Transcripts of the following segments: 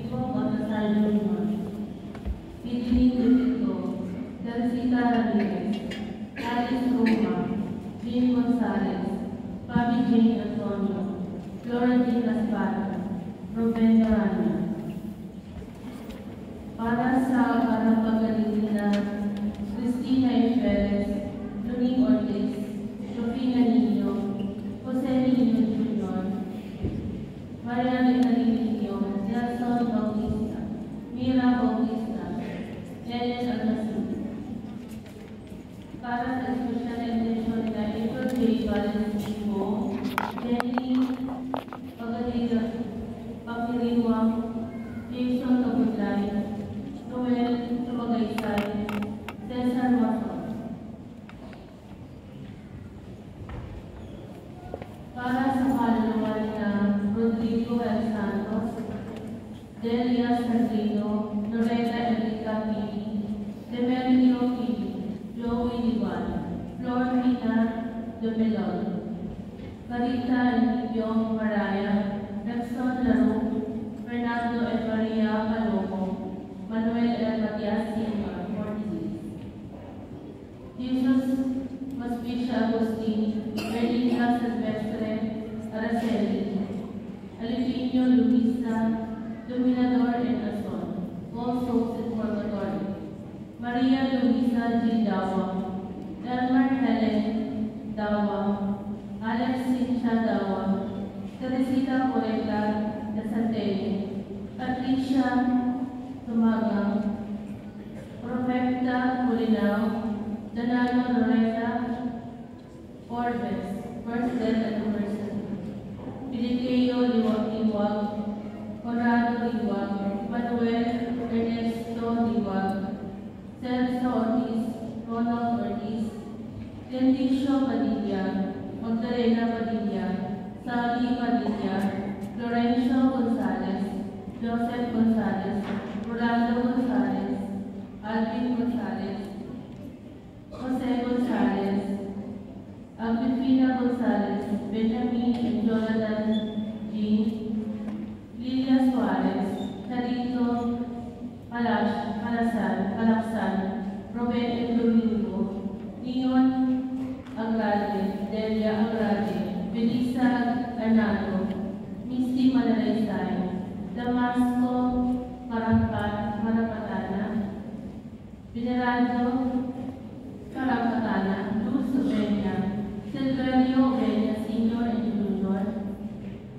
Bong Baltasar Jr., Pidiling Lupito, Dancita Ramirez, Alice Roma, Jean Gonzalez, Fabi Jane Antonio, Florentine Laspara, Ruben Dorania. Para sa karapagaling na Cristina E. Perez, Luning Ortiz, Sofina Nino, Jose Nino Jr., Mariana Nino, Nelson Bautista, Mira Bautista, Ellen Almasin. Para sa social intention na April J. Valenzuela, Jenny Pagdiriwang, Jason Kabudlay, Noel Tumagaysay, Cesar Mason. Para sa kaluluwa na Rodrigo L. Santos, Delia Sandrino, Loretta Enrica Pili, Demetrio Pili, Joey Diwan, Flor Mina de Melon, Carita Libyong Maraya, Rexon Laro, Fernando L. Maria Palomo, Manuel L. Matias Silva, Ortiz, Jesus Maspicia Agustin, Erlinda Silvestre Araceli, Alipino Luisa, Dominador and Ason, All Souls in Purgatory, Maria Luisa G. Dawa, Elmer Helen Dawa, Alex Cynthia Dawa, Teresita Coreta de Santelle, Patricia Tumagang, Profeta Culinao, Danalo Loretta Orbes, First Death Anniversary, Piliteo Liwag, Conrado Liwag, Manuel Ernesto Liwag, Celso Ortiz, Ronald Ortiz, Leticio Padilla, Magdalena Padilla, Sally Padilla, Florencio Gonzalez, Joseph Gonzalez, Rolando Gonzalez, Alvin Gonzalez, Jose Gonzalez, Agripina Gonzalez, Benjamin and Jonathan Jean, Lilia Suarez, Carito Palaksan, Robert and Domingo, Leon Angrade, Delia Angrade, Belisa Arnado, Misty Manalaysay, Damasco Marapatana, Venerado Carapatana, Luz Ovenia, Silverio Ovenia Sr. and Jr.,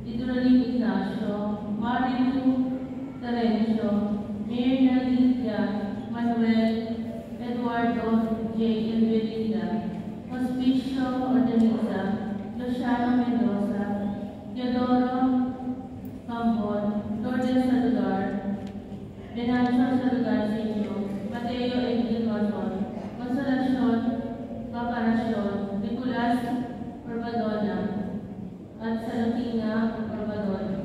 Idrolin Ignacio, Marilu Terencio, Mirna Lidia, Manuel, Eduardo J. Elvelinda, Hospicio Ordeniza, Luciano Mendoza, Teodoro Cambon, Lourdes Saludar, Venancio Saludar Sr., Mateo Emil Mason, Consolacion Caparacion, Nicolas Orbadona, at Salafina Orbadona.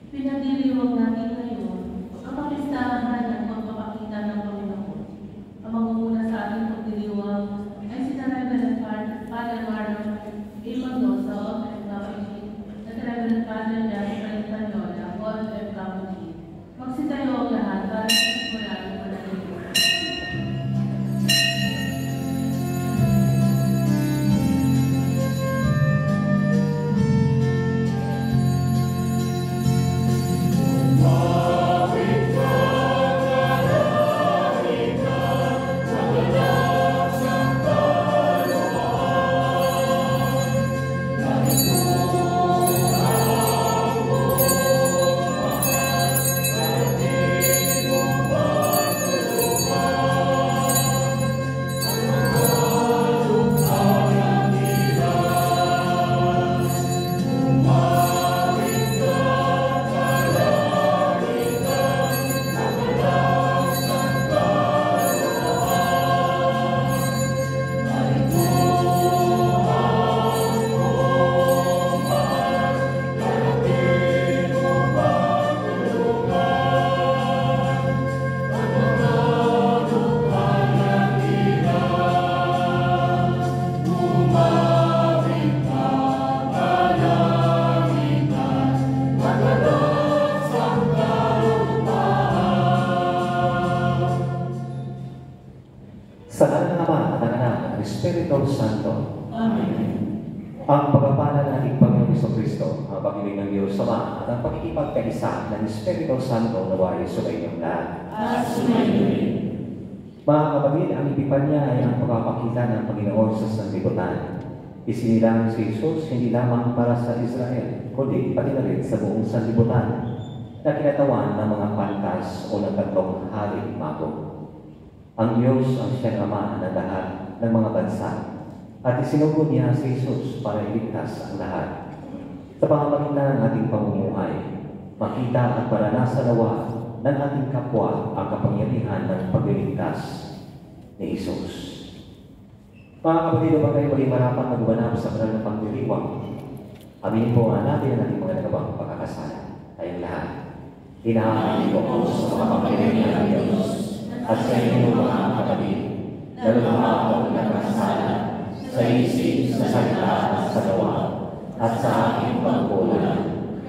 Pinagdiriwang natin ngayon ang kapistahan ng pagpapakita ng Panginoon. Ang mangunguna sa ating pagdiriwang ay si Reverend Father Marlon A. Mendoza of FWG at Reverend Father Jasper Espanyola of FWG. Magsitayo ang lahat para sa simulan ng panalangin. Espiritu Santo. Amen. Ang pagpapala ng ating Panginoong Jesucristo, ang pag-ibig ng Diyos Ama, at ang pakikipagkaisa ng Espiritu Santo naway sa inyong lahat. Amen. Mga kapatid, ang Epipanya ay ang pagpapakita ng Panginoon sa sanlibutan. Isinilang si Jesus hindi lamang para sa Israel, kundi pati na rin sa buong sanlibutan na kinatawan ng mga pantas o ng tatlong haring mago. Ang Diyos ang siyang Ama ng lahat ng mga bansa at isinugo niya si Jesus para iligtas ang lahat. Sa pamamagitan ng ating pamumuhay, makita at maranasan nawa ng ating kapwa ang kapangyarihan ng pagliligtas ni Jesus. Mga kapatid, upang kayo maging marapat magbanap sa kanal ng pagdiriwang, aminin po natin ang ating mga nagawang pagkakasala. Tayong lahat, hinahamon ko po sa mga kapangyarihan ng Diyos at sa inyong mga kapatid, na lumama akong nagkasala sa isip, sa salita, sa gawa, at sa aking pagkukulang.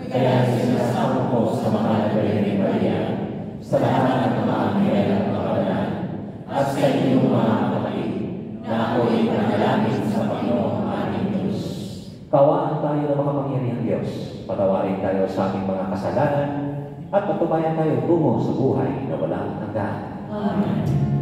Kaya sinasama ko sa mga nagaling ni Maria, sa lahat ng mga anghel at kapalan, at sa inyong mga kapatid, na ako'y panalangin sa Panginoong aming Diyos. Kawaan tayo ng makapangyarihang Diyos, patawarin tayo sa ating mga kasalanan, at patubayan tayo tungo sa buhay na walang hanggan. Amen. Amen.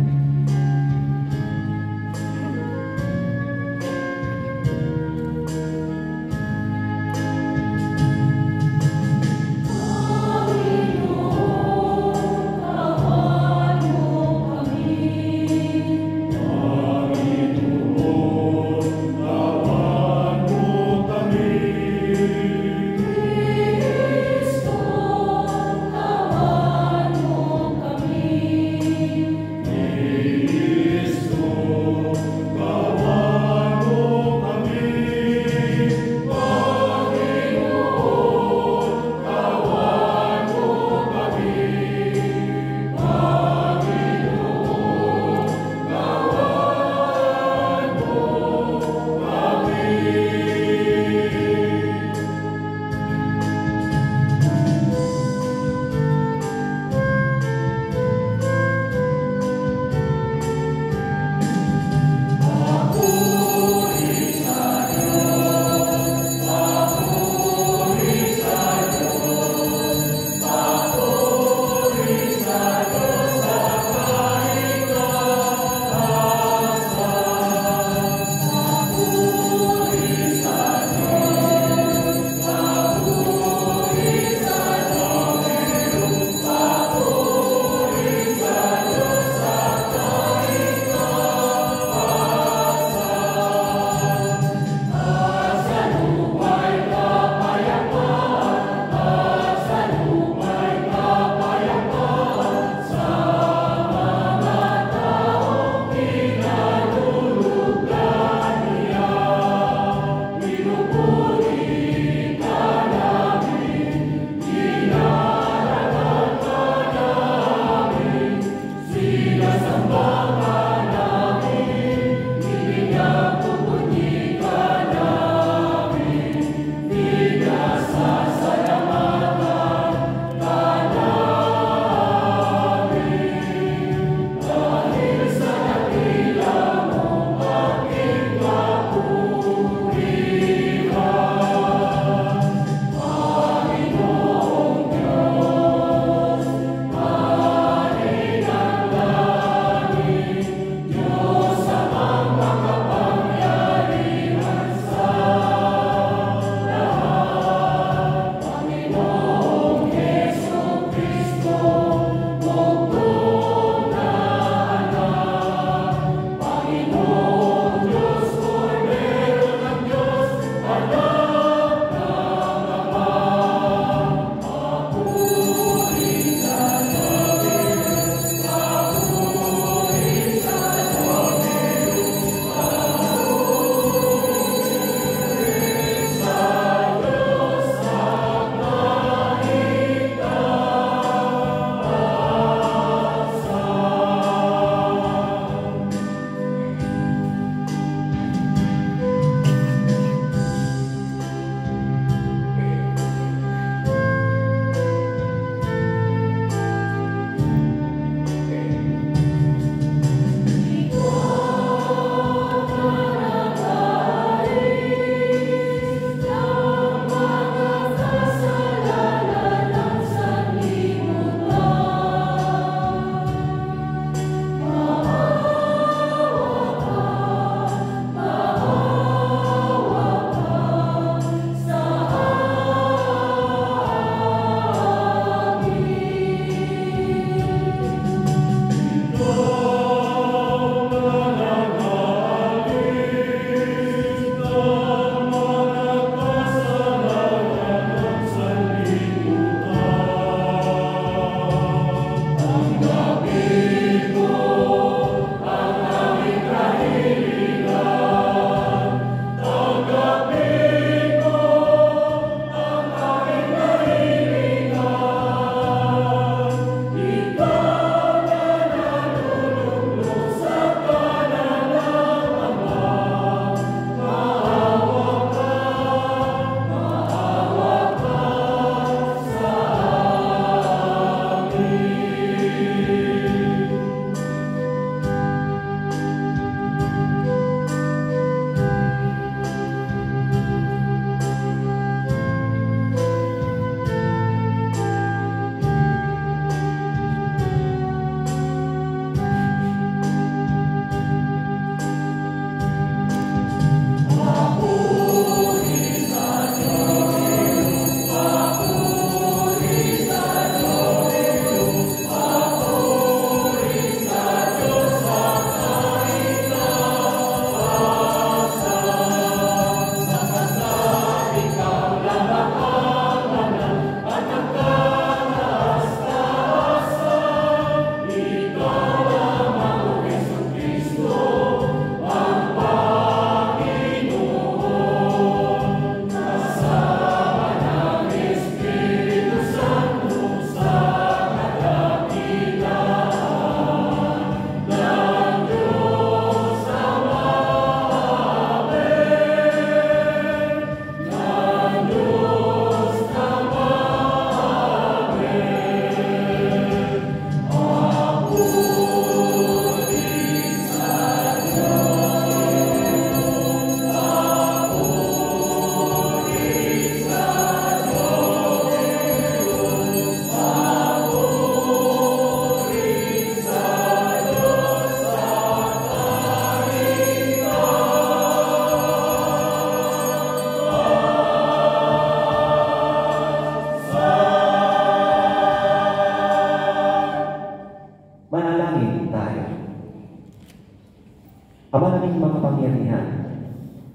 makapangyarihan.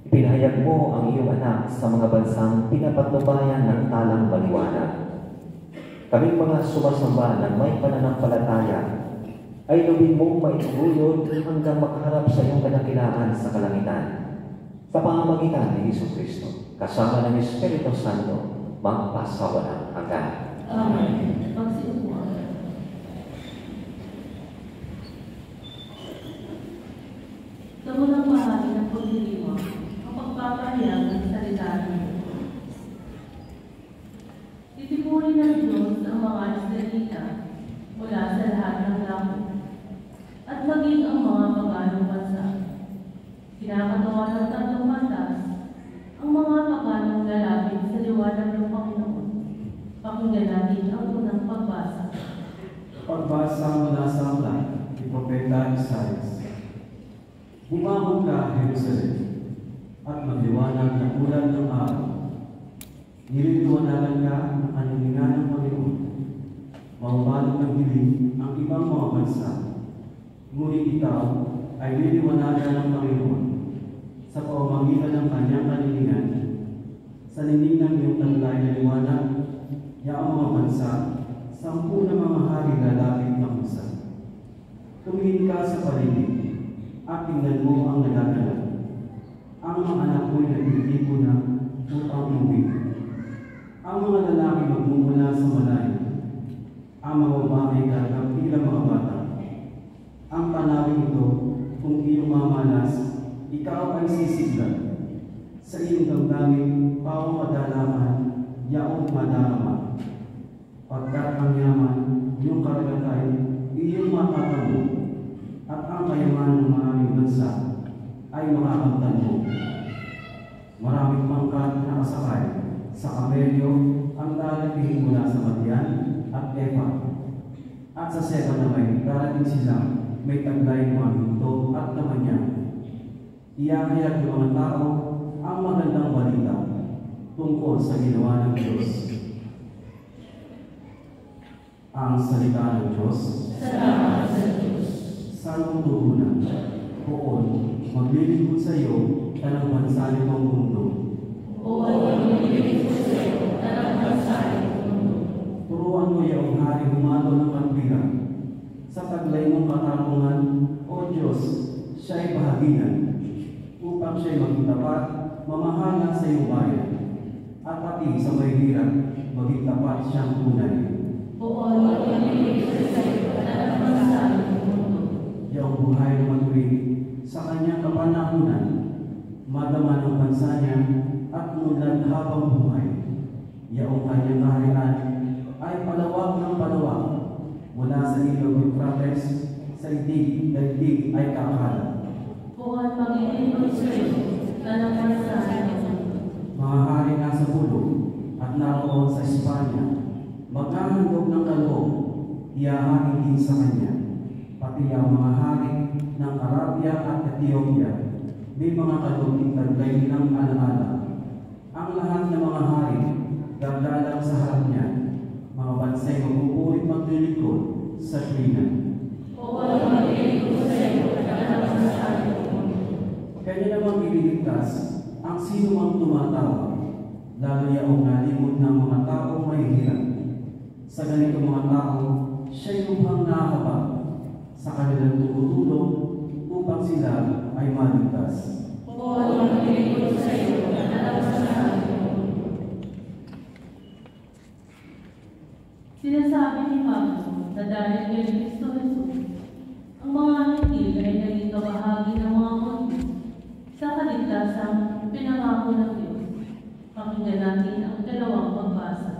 Ipinahayag mo ang iyong anak sa mga bansang pinapatnubayan ng talang maliwanag. Kaming mga sumasamba ng may pananampalataya ay lubin mong maituguyod hanggang makaharap sa iyong kadakilaan sa kalangitan. Sa pamamagitan ni Jesucristo, kasama ng Espiritu Santo, magpasawalang hanggan. Amen. Magsiupo. Sa unang bahagi ng pagdiriwang, ang pagpapahayag ng salita ng Diyos. Titipurin ng Diyos ang mga Israelita mula sa lahat ng langit at maging ang mga paganong bansa. Kinakatawa ng tatlong bandas ang mga paganong lalapit sa liwanag ng Panginoon. Pakinggan natin ang unang pagbasa. Pagbasa mula sa aklat ni Propeta Isaias. Bumangon ka, Jerusalem, at magliwanag na ulan ng araw. Nililiwanagan ka ng kanuningan ng Panginoon. Mahubalog ng dilim ang ibang mga bansa. Ngunit ikaw ay nililiwanagan ng Panginoon sa pamamagitan ng kanyang kanuningan. Sa lining ng iyong taglay na liwanag, yaong mga bansa, 10 na mga hari lalapit na kusa. Tumingin ka sa paligid at tingnan mo ang nagaganap. Ang mga anak mo'y nagtitipo na upang umuwi. Ang mga lalaki magmumula sa malayo. Ang mga babae gagawin bilang mga bata. Ang panawin ito, kung iyong mamalas, ikaw ay sisigla. Sa iyong damdamin, pawang madalaman, yaong madarama. Pagkat ang yaman, iyong karagatay, iyong matatamo, at ang kayaman ng maraming bansa ay makakamtan mo. Maraming pangkat na kasakay sa kamelyo ang darating mula sa Madian at Epa. At sa Seba naman, darating sila may taglay ng mga hinto at namanya. Iyahayag ng mga tao ang magandang balita tungkol sa ginawa ng Diyos. Ang salita ng Diyos. Salamat sa Diyos. Salmong tuhunan. Poon, maglilingkod sa iyo tanang bansa nitong mundo. Poon, maglilingkod sa iyo tanang bansa nitong mundo. Turuan mo iyong hari humalo ng katwiran. Sa taglay mong katarungan, O Diyos, siya'y bahaginan. Upang siya'y maging tapat, mamahala sa iyong bayan. At pati sa may hirap, maging tapat siyang tunay. Poon, maglilingkod sa iyo tanang bansa nitong mundo. Iyong buhay na matuwid sa kanyang kapanahunan, madama ng bansa niya at munlan habang buhay. Iyong kanyang kaharian ay palawak ng palawak mula sa ilog Euphrates sa daigdig ay kakalat. Poon, maglilingkod sa iyo tanang bansa nitong mundo. Mga hari nasa bulog at naroon sa Espanya, magkahandog ng kaloob, iyahain din sa kanya. Pati ang mga hari ng Arabia at Ethiopia, may mga kaluging taglay ng alaala. Ang lahat ng mga hari, gagalang sa harap niya, mga bansay mabubuhay maglilingkod sa tuwina. Poon, maglilingkod sa iyo tanang bansa nitong mundo. Kanya namang ililigtas ang sino mang tumatawa, lalo yaong nalimot ng mga taong may hirap. Sa ganitong mga tao, siya'y lubhang nakakabag sa kanilang tumutulong upang sila ay maligtas. Poon, maglilingkod sa iyo tanang bansa nitong mundo. Sinasabi ni Pablo na dahil kay Kristo Jesus, ang mga hintil ay naging kabahagi ng mga Hudyo sa kaligtasang pinangako ng Diyos. Pakinggan natin ang dalawang pagbasa.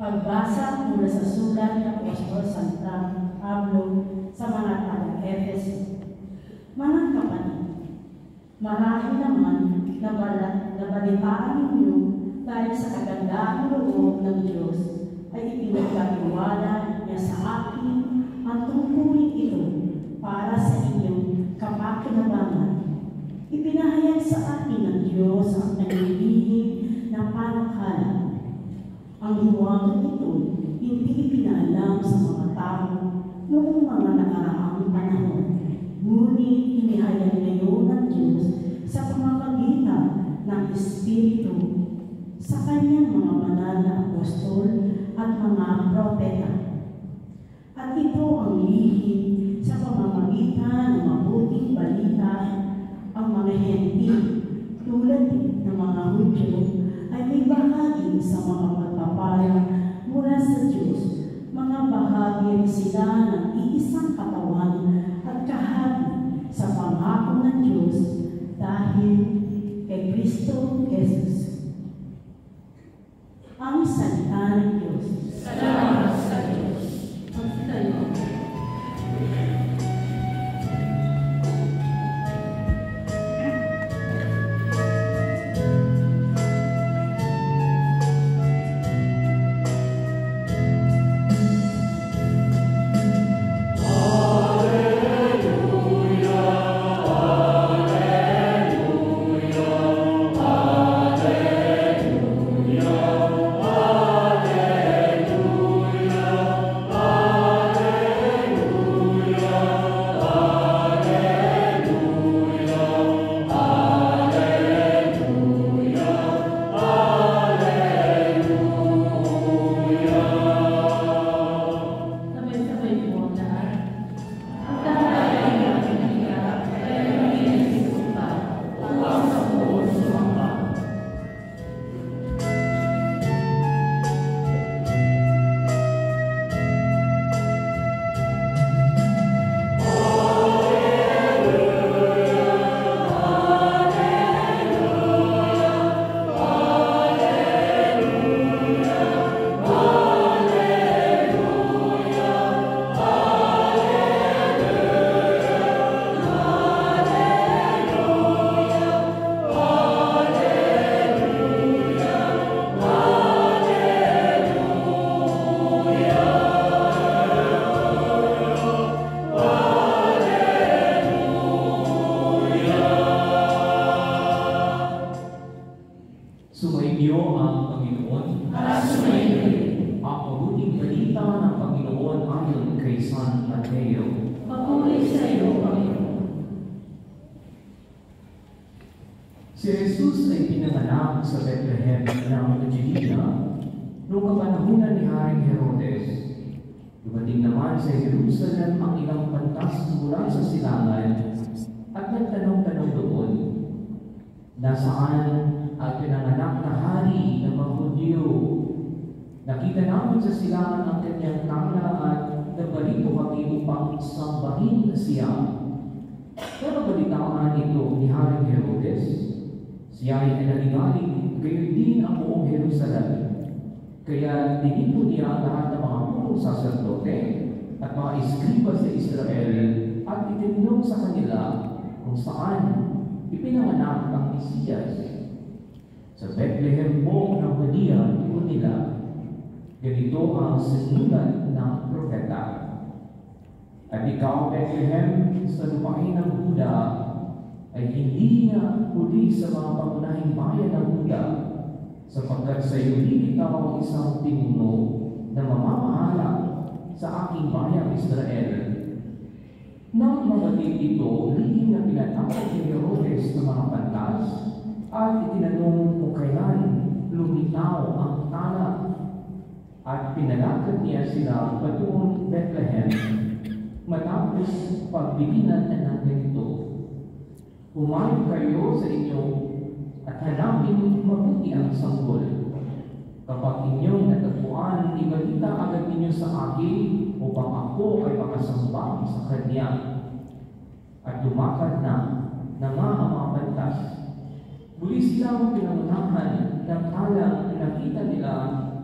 Pagbasa mula sa sulat ng Apostol Santo Pablo sa mga taga-Efeso. Mga kapatid, marahil naman nabalitaan ninyo dahil sa kagandahang loob ng Diyos ay ipinagkatiwala niya sa akin ang tungkulin ito para sa inyong kapakinabangan. Ipinahayag sa akin ng Diyos ang naglilihim na pananghala. Ang liwanag ito hindi ipinaalam sa mga tao noong mga nakaraang panahon. Ngunit inihayag ngayon ng Diyos sa pamamagitan ng Espiritu sa kanyang mga banal na apostol at mga propeta. At ito ang lihim sa pamamagitan ng mabuting balita. Ang mga hentil tulad ng mga Hudyo ay may bahagi sa mga pagpapala mula sa Diyos. Mga bahagi sila ng iisang katawan at kahati sa pangako ng Diyos dahil kay Kristo Jesus. Ang salita ng Diyos. Salamat sa Diyos. Magtayo. Sumainyo ang Panginoon. Ang mabuting balita ng Panginoon ayon kay San Mateo. Papuri sa iyo, Panginoon. Si Jesus ay pinanganak sa Bethlehem ng Judea noong kapanahunan ni Haring Herodes. Dumating naman sa Jerusalem ang ilang pantas mula sa silangan at nagtanong-tanong doon, nasaan ang pinanganak na hari ng mga Hudyo? Nakita namin sa silangan ang kanyang tangla at nabalito kami upang sambahin siya. Pero balitaan ito ni Haring Herodes. Siya ay naligalig, gayon din ang buong Jerusalem. Kaya dinito niya ang lahat ng mga punong saserdote at mga iskriba sa Israel at itinanong sa kanila kung saan ipinanganak ang Mesiyas. Sa Bethlehem po ng Judea, ito nila. Ganito ang sinulat ng propeta. At ikaw, Bethlehem, sa lupain ng Huda, ay hindi na huli sa mga pangunahing bayan ng Huda, sapagkat sa iyo ikaw ang isang pinuno na mamamahala sa aking bayang Israel. Nang mabatid ito, lihim na pinatawag ni Herodes ng mga pantas at itinanong kung kailan lumitaw ang tala at pinalakad niya sila patungong Bethlehem matapos pagbiginan ng ganito. Humayo kayo sa inyo at hanapin mabuti ang sanggol. Kapag inyong natagpuan, ibalita agad ninyo sa akin upang ako ay makasamba sa kanya. At lumakad na ang mga pantas. Muli silang pinangunahan ng talang nakita nila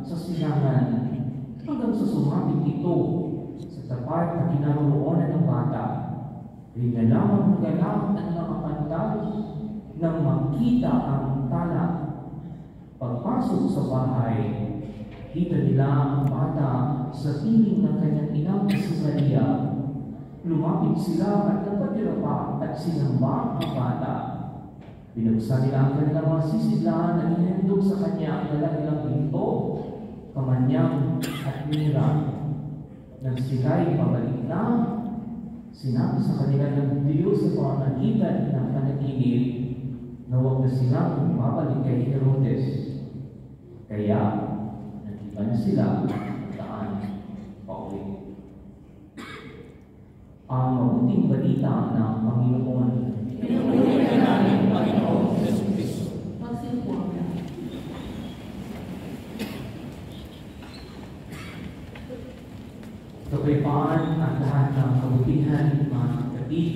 sa silangan hanggang sa sumabit ito sa tapat na kinaroroonan ng bata. Rinalaman ng galak ng mga pantas nang makita ang tala. Pagpasok sa bahay, kita nila ang bata sa piling ng kanyang inang si Maria. Lumapit sila at nagpatira pa at sinamba ang bata. Binuksan nila ang kanilang mga sisidlaan at inendog sa kanya ang dalagang pinto, kamanyang at mira. Nang sila'y pabalik na, Sinabi sa kanila ng Diyos sa pamamagitan ng panaginip na huwag na silang babalik kay Herodes. Kaya, nag-iba na sila ng daan pauwi. Ang mabuting balita ng Panginoon. Pinupuri namin, Panginoon Yesu Cristo. Magsimpon na. Kapayapaan ang lahat ng kabutihan, mga kapatid.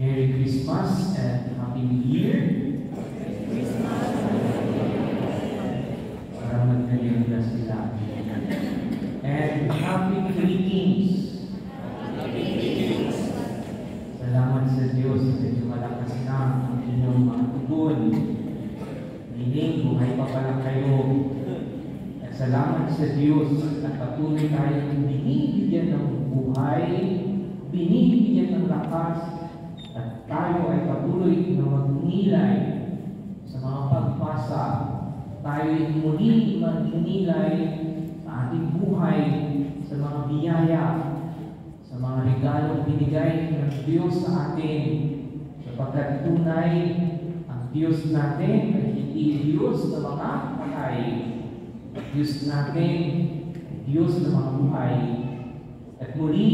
Merry Christmas and Happy New Year. Para magkaliw na sila. And Happy Three Kings. Salamat sa Diyos kasi malakas na ang inyong mga tugon. Meaning, buhay pa pala kayo. At salamat sa Diyos at patuloy tayong binibigyan ng buhay, binibigyan ng lakas, at tayo ay patuloy na magnilay sa mga pagpasa. Tayo ay muli magnilay sa ating buhay, sa mga biyaya, sa mga regalong binigay ng Diyos sa atin, sapagkat tunay ang Diyos natin ay hindi Diyos na mga patay. Diyos natin ay Diyos na mga buhay. At muli,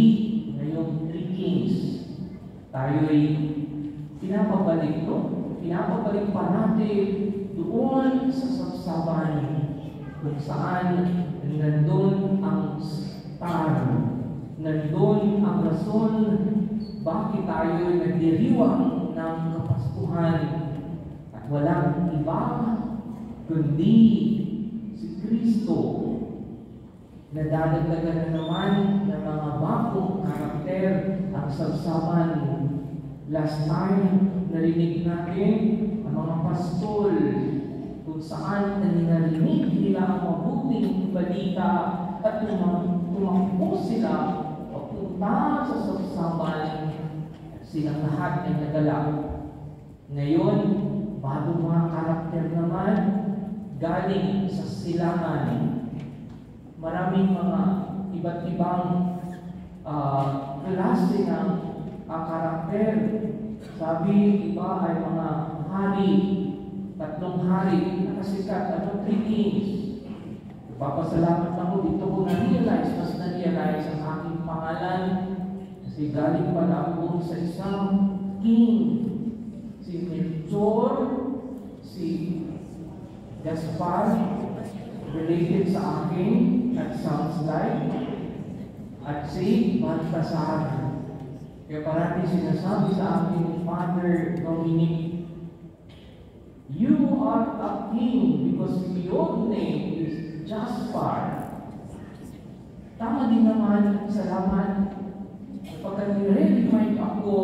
ngayong Three Kings, tayo ay pinapabalik pa natin doon sa sabsaban kung saan nandun ang star, nandun ang rason bakit tayo ay nagdiriwang ng Kapaskuhan at walang iba kundi si Kristo. Nadadagdagan na naman ng mga bagong karakter ang sabsaban. Last time, narinig natin ang mga pastol kung saan narinig nila ang mabuting balita at tumakbo sila papunta sa sabsaban at silang lahat ay nagalak. Ngayon, bagong mga karakter naman galing sa silangan. Maraming mga iba't ibang klase ng karakter. Sabi, iba ay mga hari, 3 hari, nakasikat, 3 kings. Papasalamat ako dito ko na-realize, mas na-realize ang aking pangalan. Kasi galing pala ako sa isang king. Si Melchor, si Gaspar, related sa akin, at sounds like, at si Baltasar. Kaya parati sinasabi sa akin ni Father Dominic, you are a king because your name is Gaspar. Tama din naman, salamat. Kapag nire-remind ako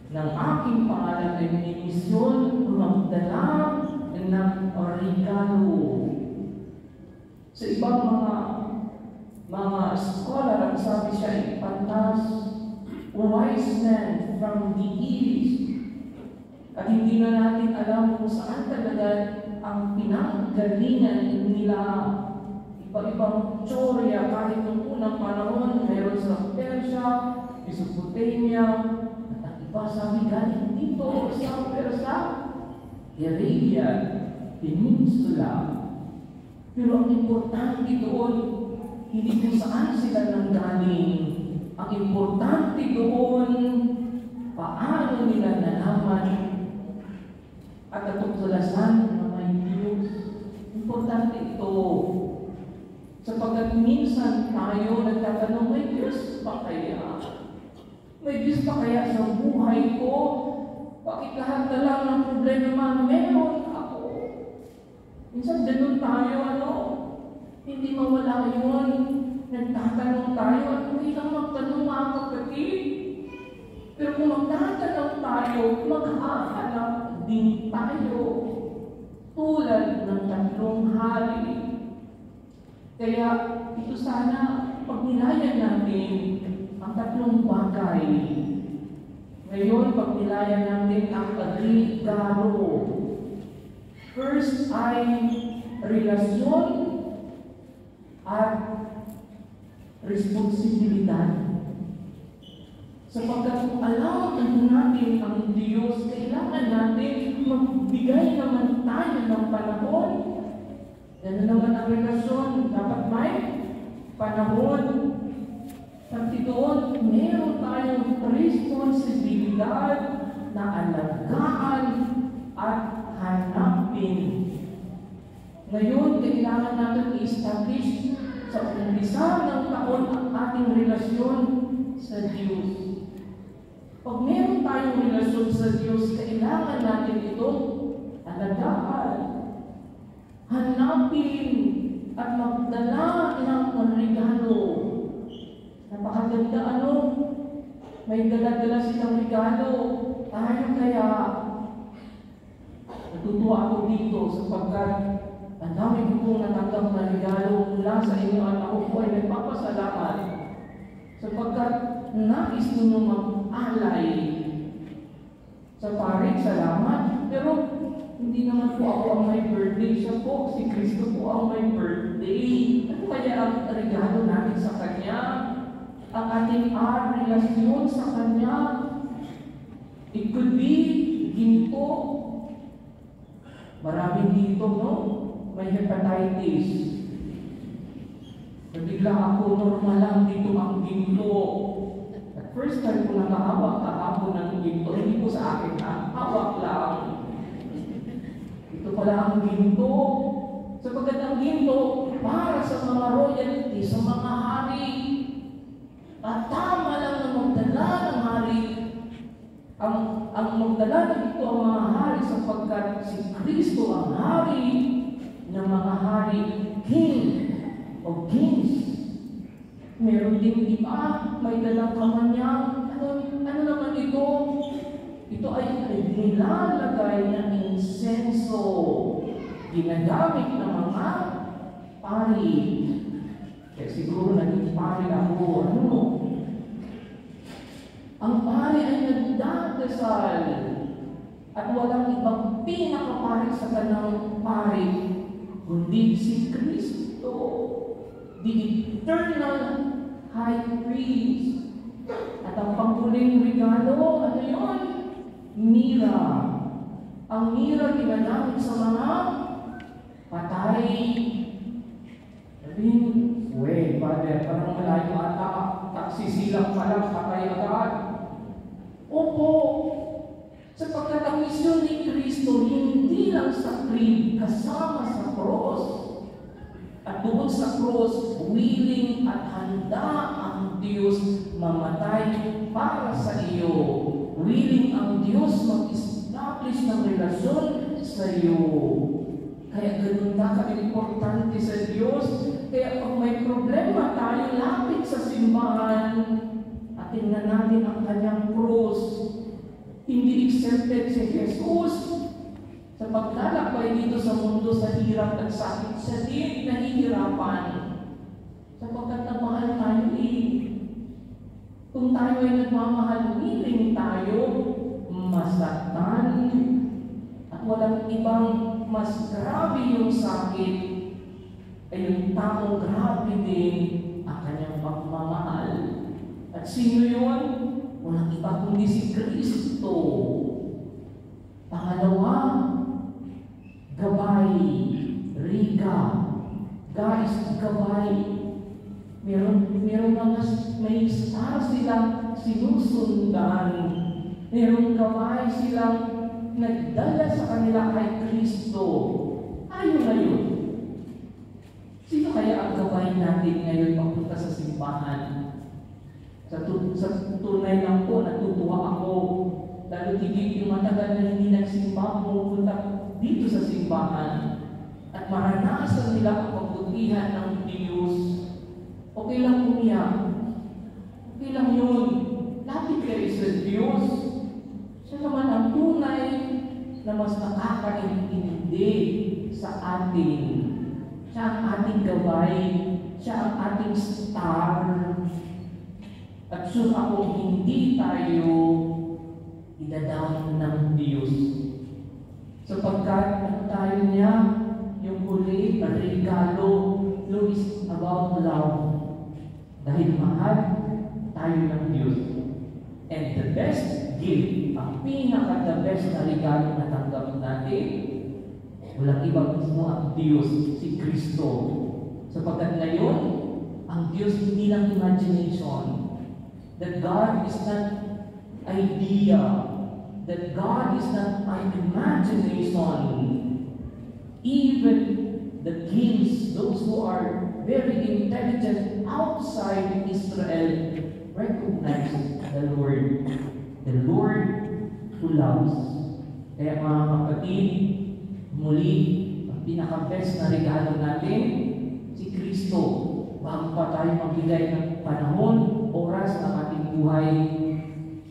ng aking pangalan ay minimisyon magdala ng regalo. Sa ibang mga scholar, ang sabi siya ay pantas, wise man from the east. At hindi na natin alam kung saan talaga ang pinanggalingan nila. Iba-ibang teorya, kahit noong unang panahon, meron sa Persia, Mesopotamia, at ang iba sabi galing dito sa Persia, Arabia, Peninsula. Pero ang importante doon, hindi kung saan sila nanggaling. Ang importante doon, paano nila nalaman at natuklasan na may Diyos. Importante ito. Sapagkat minsan tayo nagtatanong, may Diyos pa kaya? May Diyos pa kaya sa buhay ko? Bakit lahat na lang ng problema meron ako? Minsan ganun tayo, hindi mawala yun. Nagtatanong tayo at hindi lang magtanong mga kapatid. Pero kung magtatanong tayo, maghahanap din tayo. Tulad ng 3 hari. Kaya ito sana pagnilayan natin ang 3 bagay. Ngayon, pagnilayan natin ang regalo. First ay relasyon at responsibilidad. Sapagkat kung alam natin ang Diyos, kailangan natin magbigay naman tayo ng panahon. Ano naman ang relasyon? Dapat may panahon. Pati doon, meron tayong responsibilidad na alagaan at hanapin. Ngayon, kailangan natin i-establish sa umpisa ng taon ang ating relasyon sa Diyos. Pag meron tayong relasyon sa Diyos, kailangan natin itong alagaan, hanapin, at magdala ng regalo. Napakaganda may dala-dala silang regalo. Tayo kaya, natutuwa ako dito sapagkat ang dami ko pong natanggap na regalo mula sa inyo at ako po ay nagpapasalamat sapagkat nais ninyo mag-alay sa paring salamat. Pero hindi naman po ako ang may birthday. Siya po, si Kristo po ang may birthday. Ano kaya ang regalo natin sa Kanya? Ang ating relasyon sa Kanya. It could be ginto. Maraming dito, no? May hepatitis. Nabigla ako, normal lang dito ang ginto. At first time ko nakahawak kahapon ng ginto, hindi ko sa akin hawak lang. Ito pala ang ginto. Sapagkat ang ginto, para sa mga royalty, sa mga hari. At tama lang na magdala ng hari. Ang magdala na ito ang mga hari sapagkat si Kristo ang hari ng mga hari, King of Kings. Meron din iba, may dalang kamanyang, ano naman ito? Ito ay nilalagay ng insenso, ginagamit ng mga pari. Kaya siguro naging pari ako, ang pari ay nagdadasal at walang ibang pinakapari sa kanang pari kundi si Kristo, the eternal high priest. At ang panghuling regalo, ano yun? Mira. Ang mira ginagamit sa mga patay. Sabihin, Father, parang malayo ata, taksisilang pa lang, patay agad. Opo, sapagkat ang misyon ni Kristo hindi lang sa creed, kasama sa cross. At doon sa cross, willing at handa ang Diyos mamatay para sa iyo. Willing ang Diyos mag-establish ng relasyon sa iyo. Kaya ganun na ka-importante sa Diyos. Kaya pag may problema tayo, lapit sa simbahan at tingnan natin ang kanyang cross. Hindi accepted si Jesus sa paglalakbay dito sa mundo sa hirap at sakit. Siya din nahihirapan sapagkat nagmahal tayo Kung tayo ay nagmamahal, willing tayo masaktan at walang ibang mas grabe yung sakit ay yung taong grabe din ang kanyang pagmamahal. At sino yun? Walang iba kundi si Kristo. Pangalawa, gabay, riga. Guys, gabay. Meron mga may star silang sinusundan. Merong gabay silang nagdala sa kanila kay Kristo. Ayun na yun. Sino kaya ang gabay natin ngayon papunta sa simbahan? Sa tunay lang po, natutuwa ako. Lalo tigit yung matagal na hindi nagsimba, pumunta dito sa simbahan. At maranasan nila ang pagbutihan ng Diyos. Okay lang umiyak. Okay lang yun. Lapit kayo sa Diyos. Siya naman ang tunay na mas nakakaintindi sa atin. Siya ang ating gabay. Siya ang ating star. At sure ako, hindi tayo idadaan ng Diyos. Sapagkat ang tayo niya, yung huli, regalo, love is about love. Dahil mahal tayo ng Diyos. And the best gift, ang pinaka-the best na regalo na tanggap natin, walang ibang mismo ang Diyos, si Kristo. Sapagkat ngayon, ang Diyos hindi lang imagination. That God is not idea. That God is not an imagination. Even the kings, those who are very intelligent outside Israel, recognize the Lord. The Lord who loves. Kaya mga kapatid, muli, ang pinaka-best na regalo natin, si Kristo. Bago pa tayo magbigay ng panahon, oras ng ating buhay,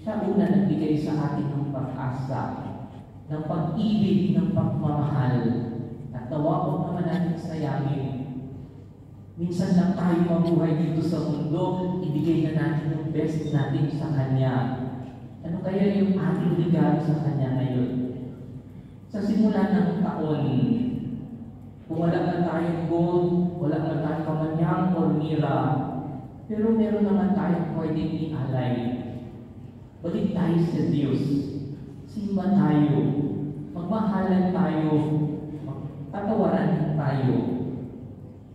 siya una nagbigay sa atin ng pag-asa, ng pag-ibig, ng pagmamahal. At nawawag naman natin sayangin. Minsan lang tayo mabuhay dito sa mundo, ibigay na natin yung best natin sa Kanya. Ano kaya yung ating regalo sa Kanya ngayon? Sa simula ng taon, kung wala man tayong gold, wala man tayong kamanyang or mira, pero meron naman tayong pwedeng ialay. Balik tayo sa Diyos. Simba tayo. Magmahalan tayo. Magtatawaran tayo.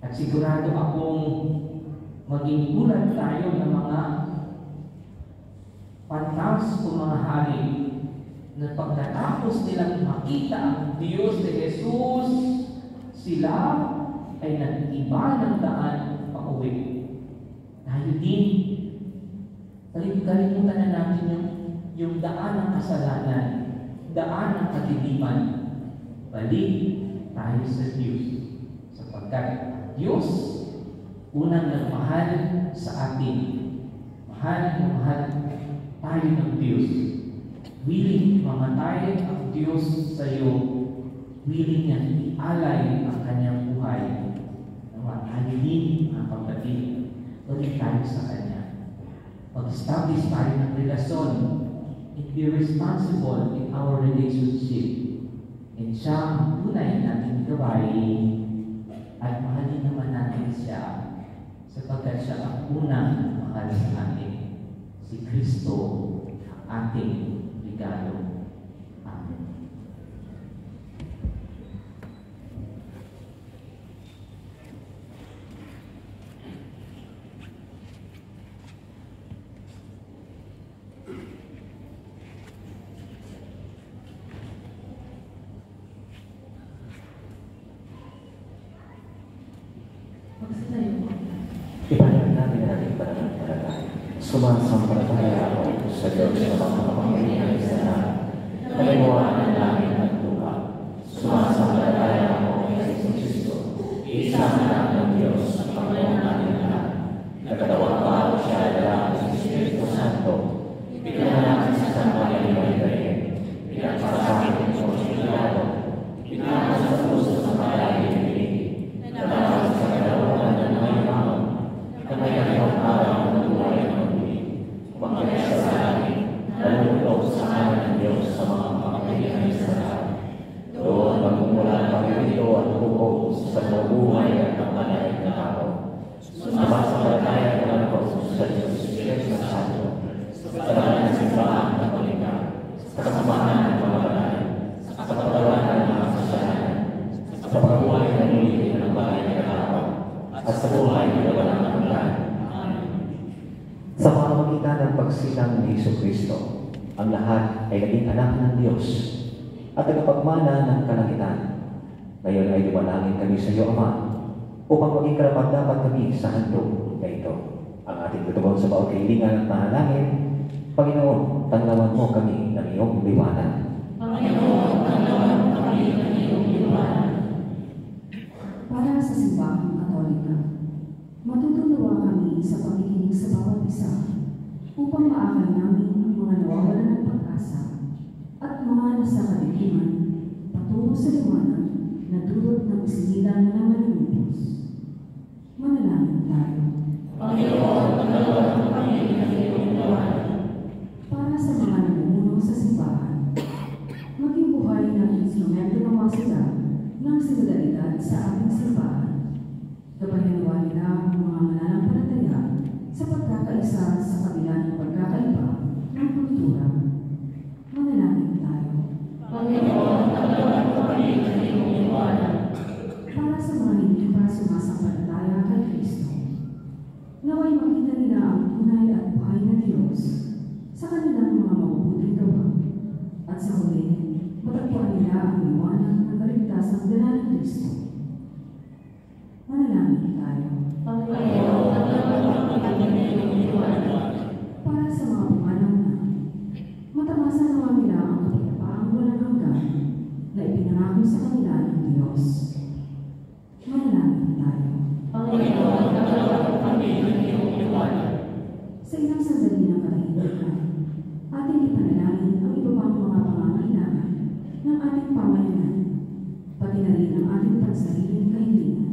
At sigurado akong maging tulad tayo ng mga pantas o mga hari na pagkatapos nilang makita ang Diyos ni Jesus, sila ay nag-iba ng daan pauwi. Tayo din, kalimutan na natin yung daan ng kasalanan, daan ng kadiliman. Balik tayo sa Diyos. Sapagkat Diyos, unang nagmahal sa atin. Mahal na mahal tayo ng Diyos. Willing mamatay ang Diyos sa iyo. Willing niya ialay ang kanyang buhay. Nawa tayo din, mga kapatid, balik tayo sa Kanya. Mag-establish tayo ng relasyon and be responsible in our relationship. And siya ang tunay nating gawain at mahalin naman natin siya sapagkat siya ang unang mahal sa atin. Si Kristo ang ating regalo. Amen. Ipanalangin natin ang ating pananampalataya. Sumasampalataya ako sa Diyos na makapangyarihan sa lahat, kalimuan ng langit at lupa. Sumasampalataya ako kay Kristo, isang anak ng Diyos, Panginoon natin lahat. Nagkatawang tao siya dala ng Espiritu Santo, pinanganak sa Santa Maria Magdalena, pinagpasakit ng Panginoon, pinanganak sa puso sa Maria nagdaan sa kalawakan ng may mamang, na may kanyang araw na buhay ng muli. Umakyat siya sa langit, nalulog sa kanan ng Diyos sa mga makapangyarihan sa lahat. Doon magmumula ang pagkakito at bukog sa buhay at ng malaking na tao. Sumasampalataya naman ako sa Diyos, Espiritu Santo, sa lahat ng simbahan ng Kalinga, sa kasamahan ng mga banal, sa pagpapalawanan ng mga kasalanan, sa pagbuhay ng muli ng malaking na tao, at sa buhay na walang hanggan. Sa pamamagitan ng pagsilang ni Jesucristo, ang lahat ay naging anak ng Diyos at tagapagmana ng kalangitan. Ngayon ay dumalangin kami sa iyo, Ama, upang maging karapat-dapat kami sa handog na ito. Ang ating tutugon sa bawat kahilingan at panalangin, Panginoon, tanglawan mo kami ng iyong liwanag. Panginoon, tanglawan mo kami ng iyong liwanag. Para sa simbahang Katolika, matutunawa kami sa pakikinig sa bawat isa upang maakay namin ang mga nawawalan ng pag-asa at mga nasa kadiliman patungo sa liwanag na dulot ng isilang na manunubos. Manalangin tayo. Panginoon, tanglawan mo kami ng iyong liwanag. Para sa mga namumuno sa simbahan, maging buhay ng instrumento ng wasila ng solidaridad sa ating simbahan. Gabayan nila ang mga mananampalataya sa pagkakaisa sa kabila ng pagkakaiba ng kultura. Manalangin tayo. Panginoon, tulungan kami sa iyong liwanag. Para sa mga hindi pa sumasampalataya kay Kristo, naway makita nila ang tunay at buhay na Diyos sa kanilang mga mabubuting gawa, at sa huli, matagpuan nila ang liwanag ng kaligtasang dala ng Kristo. Manalangin tayo. Panginoon, tulungan kami sa iyong liwanag. Para sa mga pumanaw na, matamasa nawa nila ang kapayapaan walang hanggan na ipinangako sa kanila ng Diyos. Manalangin tayo. Panginoon, tulungan kami sa iyong liwanag. Sa ilang sandali ng katahimikan, ating ipanalangin ang iba pang mga pangangailangan ng ating pamayanan, pati na rin ang ating pansariling kahilingan.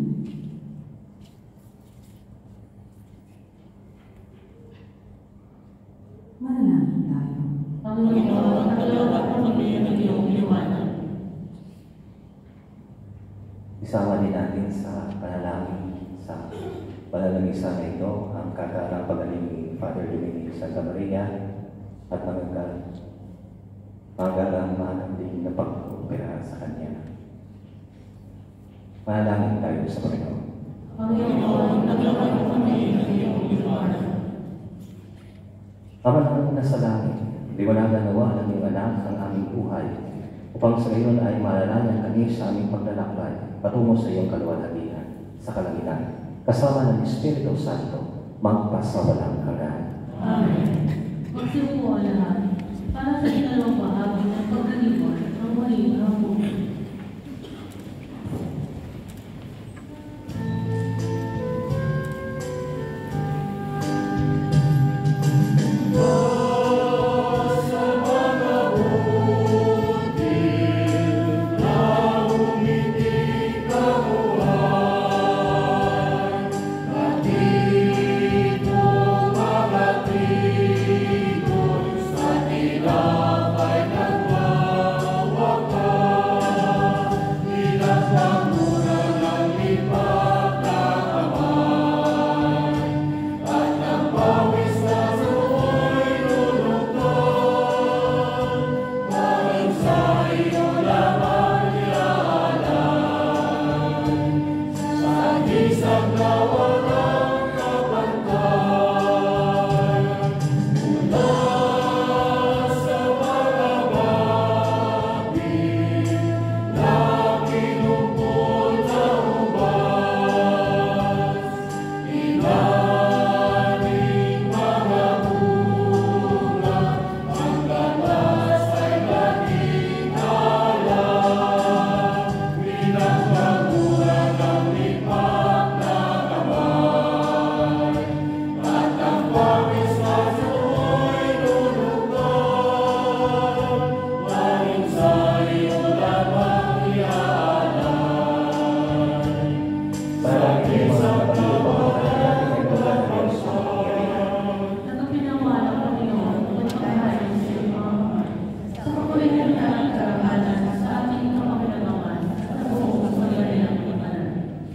Manalangin tayo. Panginoon, tulungan kami sa iyong liwanag. Isama din natin sa panalangin sa panalangisa na ito ang kakaarang pagaling ni Father Dominic Santa Maria at magalang din na pag-opera sa kanya. Panalangin tayo sa Panginoon. Panginoon, tulungan kami sa iyong liwanag. Ama namin nasa langit, liwanagan nawa ng iyong anak ang aming buhay, upang sa gayon ay malalayan kami sa aming paglalakbay patungo sa iyong kaluwalhatian sa kalangitan, kasama ng Espiritu Santo, magpasawalang hanggan. Amen. Magsiupo ang lahat para sa ikalawang bahagi ng pagdiriwang ng muli ng buhay.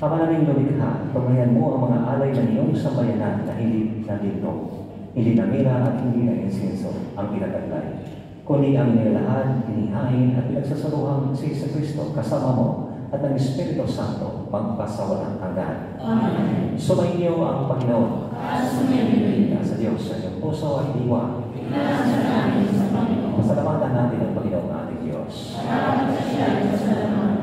Ama naming lumikha, tumayan mo ang mga alay ng iyong sambayanan na hindi na dito, hindi na mira at hindi na insenso ang pinaganday, kundi ang nilalahad, inihain at pinagsasaluhang si Kristo kasama mo at ang Espiritu Santo magpasawalang hanggan. Amen. Sumainyo ang Panginoon. Asumin Sa Diyos sa iyong puso at diwa. Nasa namin sa Panginoon. Pasalamatan natin ang Panginoon ating Diyos. Salamat sa siya sa salamat.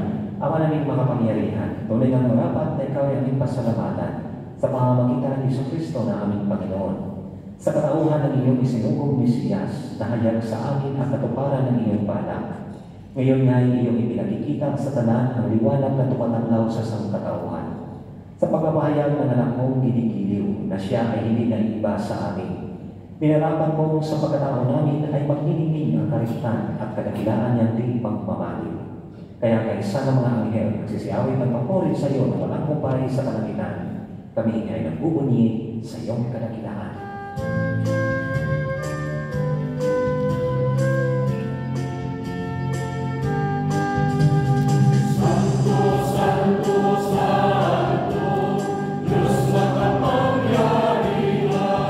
Ama naming makapangyarihan, tunay ng marapat na ikaw ay aming pasalamatan sa pamamagitan ng Iso Kristo na aming Panginoon. Sa katauhan ng iyong isinugong Mesiyas na hayag sa amin ang katuparan ng iyong balak. Ngayon nga ay iyong ipinakikita sa tanan ang liwanag na tumatanglaw sa sangkatauhan. Sa pagpapahayag ng anak mong gidigiliw na siya ay hindi na iba sa amin. Pinarapan mo sa pagkatao namin ay magniningning ang karitan at kadakilaan niyang di pagmamali. Kaya kaisa ng mga anghel, nagsisiawit ng papuri sa iyo na walang kumpare sa kalangitan. Kami ay nagbubunyi sa iyong kadakilaan. Santo, Diyos na kapangyarihan.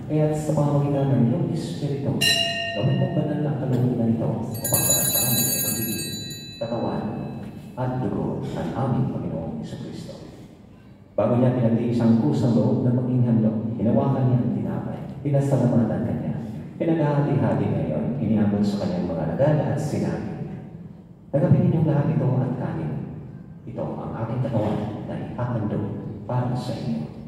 Kaya sa pamamagitan ng iyong Espiritu, gawin mo banal ang kalooban nito upang para sa amin ay magiging katawan at dugo ng aming Panginoong Jesucristo. Bago niya pinatiis ang kusang loob na maging handog, hinawakan niya ang tinapay, pinasalamatan kanya, pinaghahati-hati ngayon, iniabot sa kanyang mga alagad at sinabi, "Tanggapin ninyong lahat ito at kanin. Ito ang aking katawan na ihahandog para sa inyo."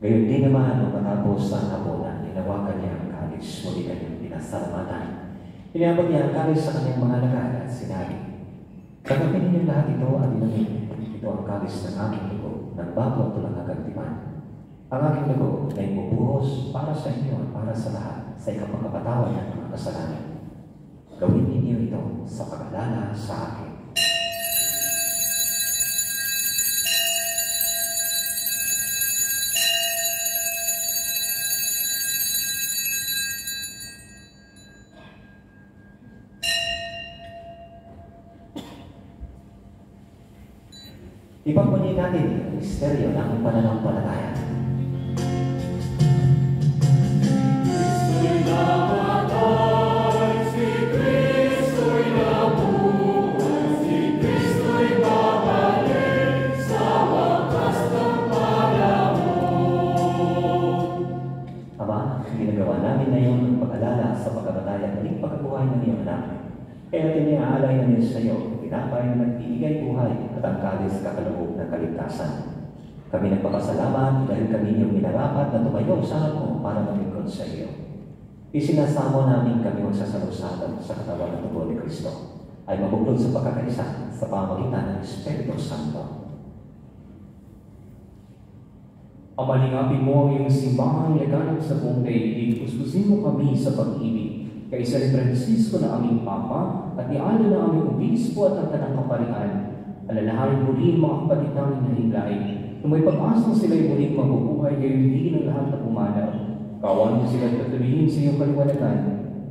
Gayon din naman nung matapos ang hapunan, hinawakan niya ang kalis, muli kanyang pinasalamatan. Iniabot niya ang kalis sa kanyang mga alagad at sinabi, "Tanggapin ninyo lahat ito at inumin. Ito ang kalis ng aking dugo, ng bago at tulang kagantiman. Ang aking dugo ay ibubuhos para sa inyo at para sa lahat sa ikapagkapatawad ng mga kasalanan. Gawin ninyo ito sa pag-alala sa akin." Ipagmuli natin ang misteryo ng pananampalataya. Ama, ginagawa namin na iyon ang pag-alala sa pagkamatay at muling pagkabuhay ng iyong anak. Kaya tiniaalay namin sa iyo, pinapay na nagbibigay buhay at ang kalis kakaloob ng kaligtasan. Kami nagpapasalamat dahil kami yung minarapat na tumayo sa harap mo para maglingkod sa iyo. Isinasamo namin kami magsasalusalan sa katawan ng dugo ni Kristo ay mabuklod sa pagkakaisa sa pamamagitan ng Espiritu Santo. Amalingapin mo ang iyong simbahang laganap sa buong daigdig. Puspusin mo kami sa pag-ibig. Kay San Francisco na aming Papa at ni Ana na aming Obispo at ang Tanang Kaparian. Alalahanin muli ang mga kapatid namin na himlay. Nung may pag-asang sila'y muling mabubuhay, gayon din ang lahat na pumanaw. Kawan mo sila't patuloyin sa iyong kaliwanagan.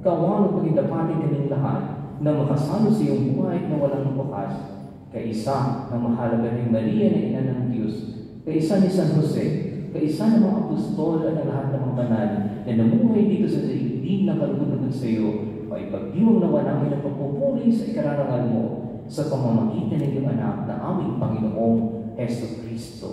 Kawan mo pagitapatin kaming lahat na makasalo sa iyong buhay na walang bukas. Kaisa na mahalaga ni Maria na ina ng Diyos. Kaisa ni San Jose. Kaisa ng mga apostol at ang lahat ng mga banal na namuhay dito sa daigdig na kalugod-lugod sa iyo, ay pagdiwang nawa namin ang pagpupuri sa ikararangal mo sa pamamagitan ng iyong anak na aming Panginoong Hesus Kristo.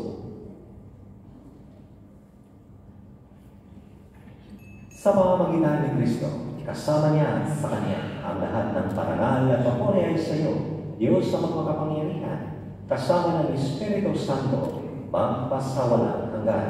Sa pamamagitan ni Kristo, kasama niya at sa Kanya ang lahat ng parangal at papuri ay sa iyo, Diyos sa magmakapangyarihan, kasama ng Espiritu Santo, magpasawalang hanggan.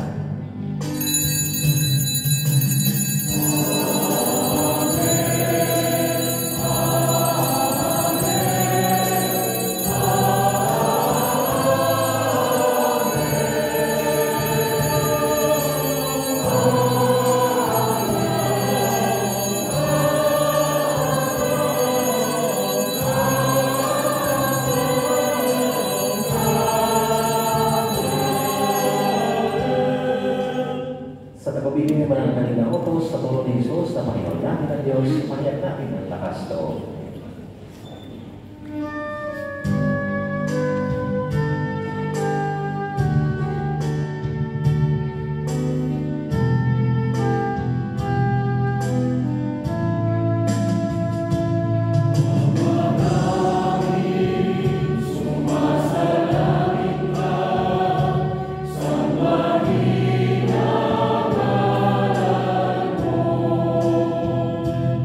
Pagpapili naman ang kanilang utos sa turo ni Jesus na Panginoon namin ang Diyos, maniyak natin ang lakas loob.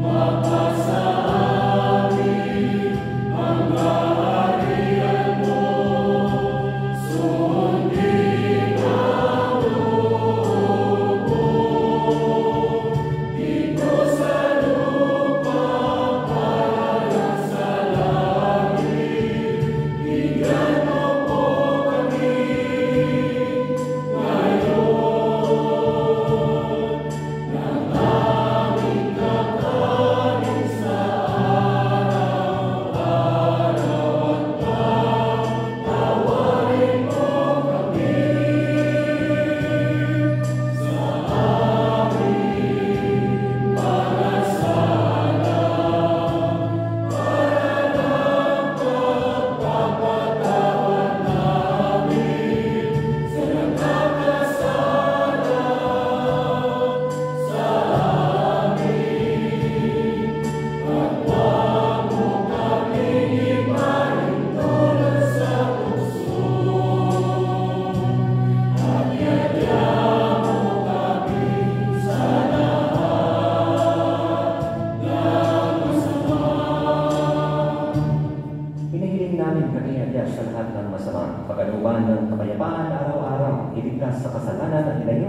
Mapasa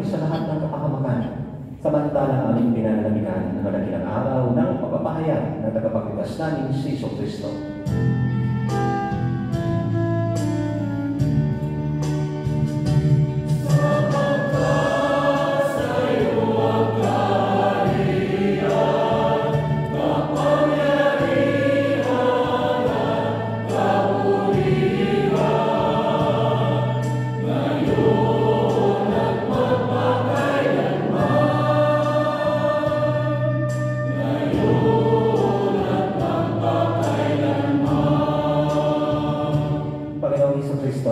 sa lahat ng kapahamakan. Samantalang aming pinananamikan ang madakilang araw ng pagpapahayag ng tagapagligtas namin si Kristo.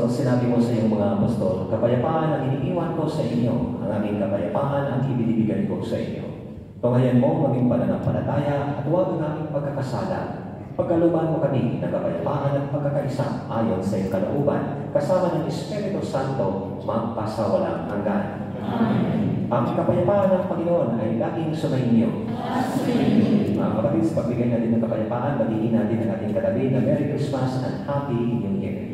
Sinabi mo sa iyong mga apostol, kapayapaan ang iniiwan ko sa inyo, ang aming kapayapaan ang ibinibigay ko sa inyo. Tunghayan mo maging pananampalataya at huwag ang aming pagkakasala. Pagkaluban mo kami ng kapayapaan at pagkakaisa ayon sa iyong kalooban, kasama ng Espiritu Santo, magpasawalang hanggan. Amen. Ang kapayapaan ng Panginoon ay laging sumainyo. Mga kapatid, sa pagbigay natin ng kapayapaan, batiin natin ang ating katabi na Merry Christmas and Happy New Year.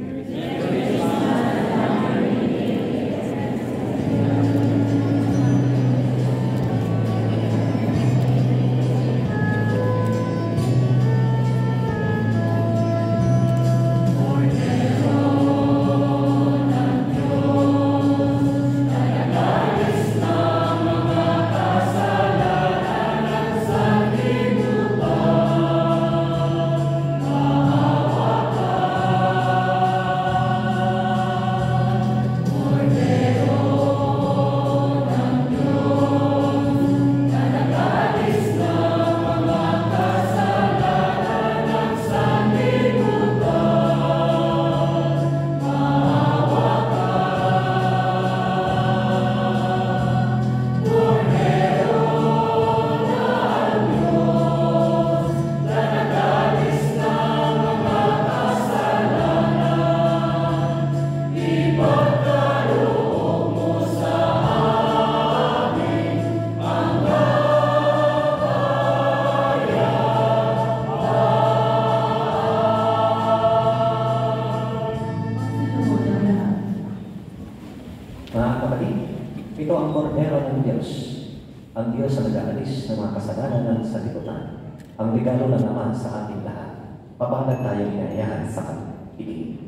Ito ang kordero ng Diyos, ang Diyos ang nag-aalis ng mga kasalanan ng sanlibutan, ang regalo ng Ama sa ating lahat. Papalag tayo inayahan sa pag-ibig.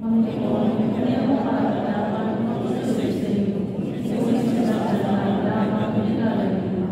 Panginoon, hindi mo kailangan mag-usap sa iyo. Sulit sa kasalanan lamang nilalagay mo.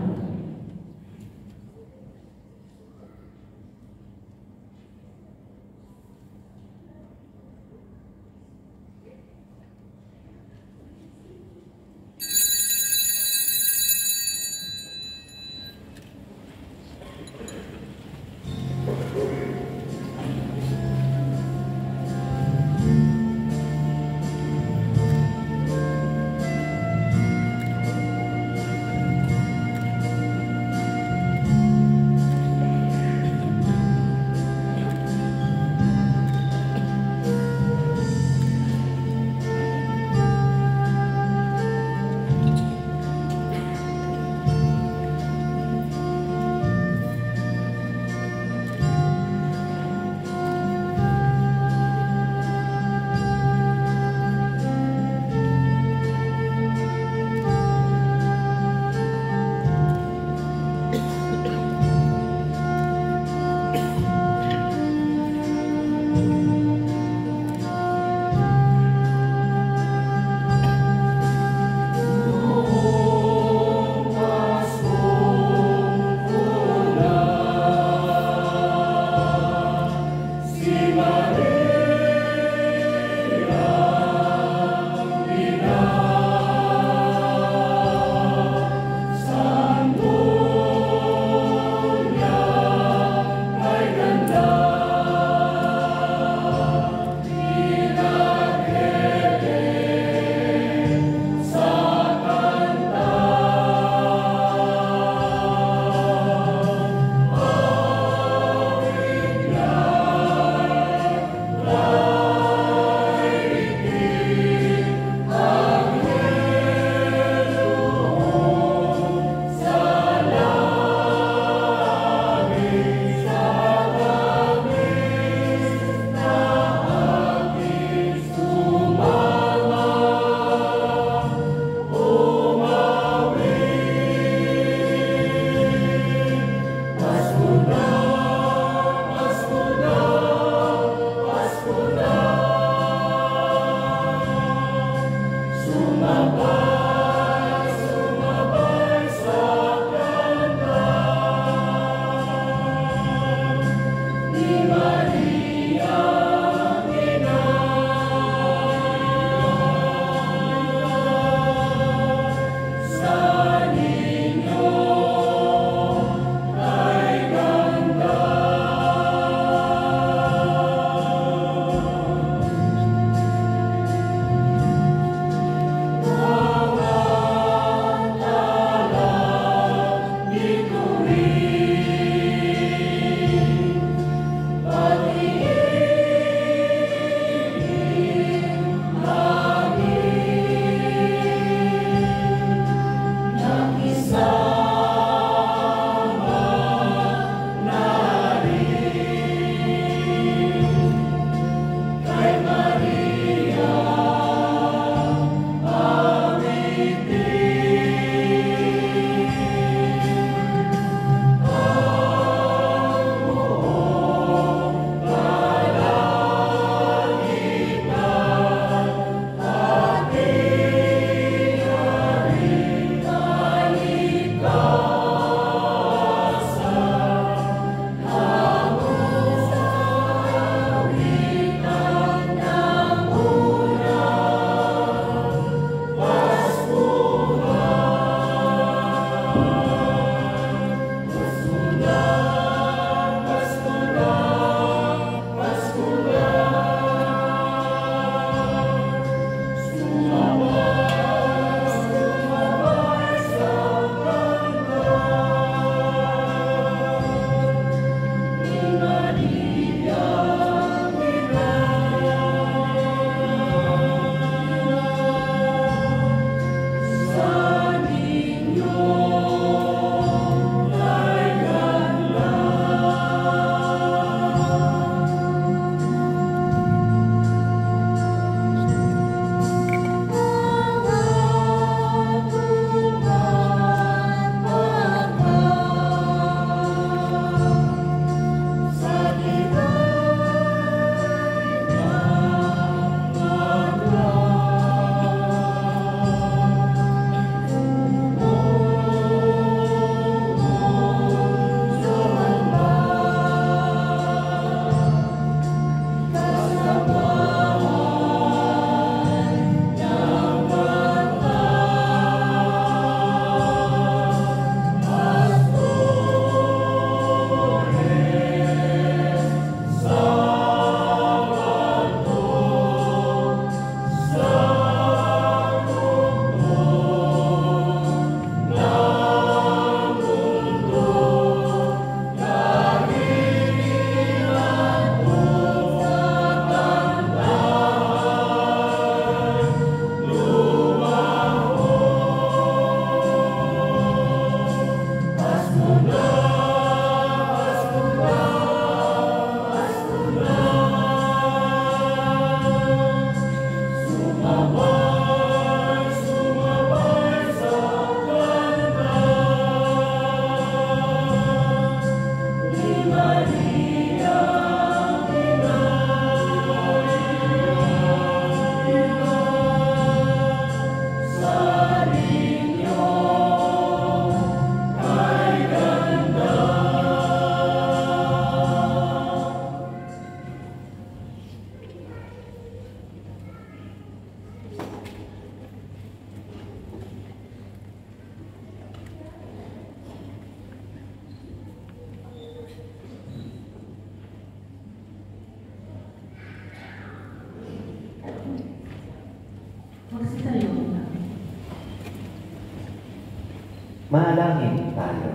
Manalangin tayo.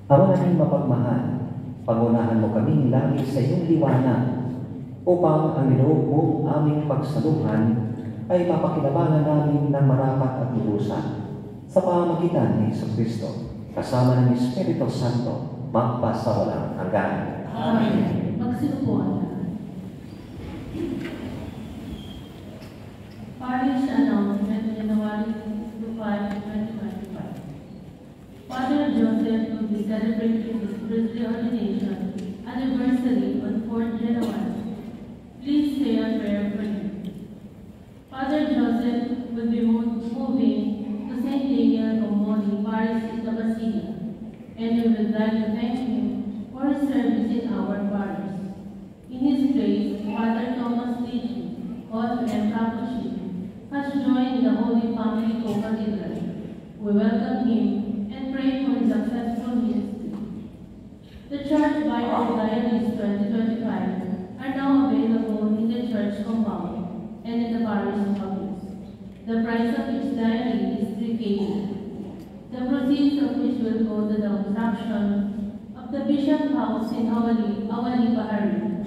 Ama naming mapagmahal, pangunahan mo kaming lagi sa iyong liwanag upang ang niloob mong aming pagsaluhan ay mapakinabangan namin ng marapat at lubusan sa pamamagitan ni Jesucristo kasama ng Espiritu Santo magpasawalang hanggan. Amen. Magsiupuan na. Parish announcement, January 5, 2025. Father Joseph will be celebrating his priestly ordination anniversary on 4th January. Please say a prayer for him. Father Joseph will be moving to St. Daniel of Moni, Paris, Itabasia, and we would like to thank him for his service in our parish. In his place, Father Thomas Lichi, author and Capuchin, has joined the Holy Family Co-Cathedral. We welcome him and pray for his successful ministry. The Church Bible Diaries 2025 are now available in the church compound and in the parish office. The price of each diary is 3 KD. The proceeds of which will go to the construction of the Bishop House in Awali, Bahari.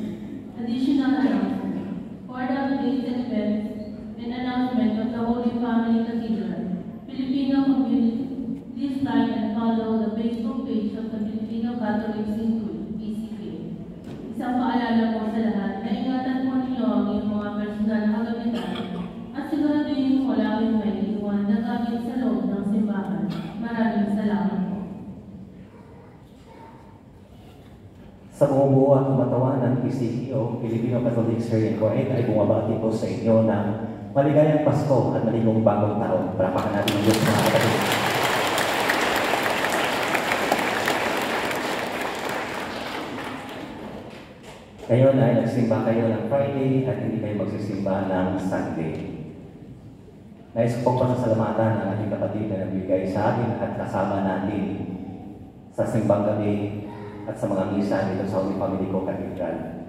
Additional announcement. For the updates and events and announcement of the Holy Family Cathedral, Filipino community, please like and follow the Facebook page of the Filipino Catholic Institute, PCK. Isang paalala po sa lahat na ingatan po ninyo ang iyong mga personal na kagamitan at siguraduhin wala kayong may iwan na gamit sa loob ng simbahan. Maraming salamat po. Sa bumubuo at kumatawan ng PCO, Filipino Catholic Syrian Coed, ay bumabati po sa inyo ng maligayang Pasko at maligong bagong taon. Palapakan natin ang Diyos, mga kapatid. Ngayon ay nagsimba kayo ng Friday at hindi kayo magsisimba ng Sunday. Nais ko pong pasasalamatan ang ating kapatid na nagbigay sa atin at kasama natin sa simbang gabi at sa mga misa dito sa Holy Family Co-Cathedral.